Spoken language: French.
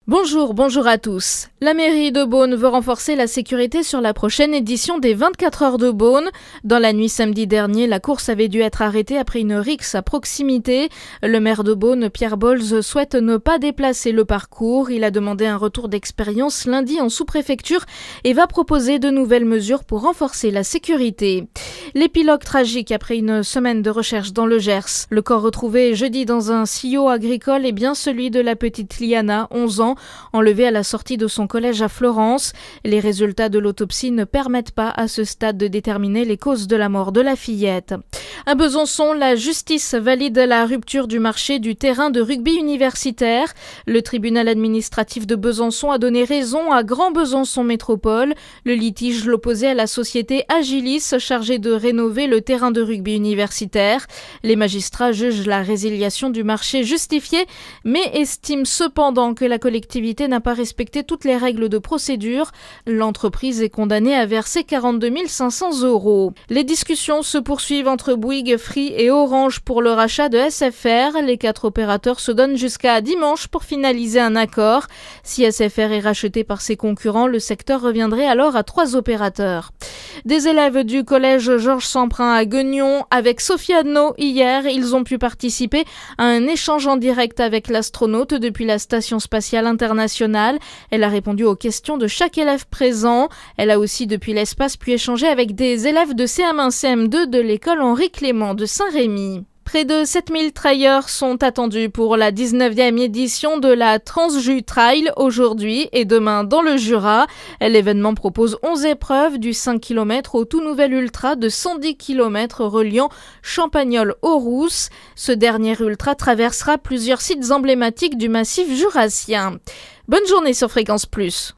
Bonjour à tous. La mairie de Beaune veut renforcer la sécurité sur la prochaine édition des 24 heures de Beaune. Dans la nuit samedi dernier, la course avait dû être arrêtée après une rixe à proximité. Le maire de Beaune, Pierre Bolz, souhaite ne pas déplacer le parcours. Il a demandé un retour d'expérience lundi en sous-préfecture et va proposer de nouvelles mesures pour renforcer la sécurité. L'épilogue tragique après une semaine de recherche dans le Gers. Le corps retrouvé jeudi dans un sillot agricole est bien celui de la petite Liana, 11 ans, enlevée à la sortie de son collège à Florence. Les résultats de l'autopsie ne permettent pas à ce stade de déterminer les causes de la mort de la fillette. À Besançon, la justice valide la rupture du marché du terrain de rugby universitaire. Le tribunal administratif de Besançon a donné raison à Grand Besançon Métropole. Le litige l'opposait à la société Agilis chargée de rénover le terrain de rugby universitaire. Les magistrats jugent la résiliation du marché justifiée, mais estiment cependant que la collectivité n'a pas respecté toutes les règles de procédure. L'entreprise est condamnée à verser 42 500 €. Les discussions se poursuivent entre Bouygues, Free et Orange pour le rachat de SFR. Les 4 opérateurs se donnent jusqu'à dimanche pour finaliser un accord. Si SFR est racheté par ses concurrents, le secteur reviendrait alors à 3 opérateurs. Des élèves du collège Georges Semprin à Guignon avec Sophie Adno hier, ils ont pu participer à un échange en direct avec l'astronaute depuis la Station spatiale internationale. Elle a répondu aux questions de chaque élève présent. Elle a aussi depuis l'espace pu échanger avec des élèves de CM1, CM2 de l'école Henri Clément de Saint-Rémy. Près de 7000 trailleurs sont attendus pour la 19e édition de la Transjus Trail aujourd'hui et demain dans le Jura. L'événement propose 11 épreuves du 5 km au tout nouvel ultra de 110 km reliant Champagnole aux Rousses. Ce dernier ultra traversera plusieurs sites emblématiques du massif jurassien. Bonne journée sur Fréquence Plus.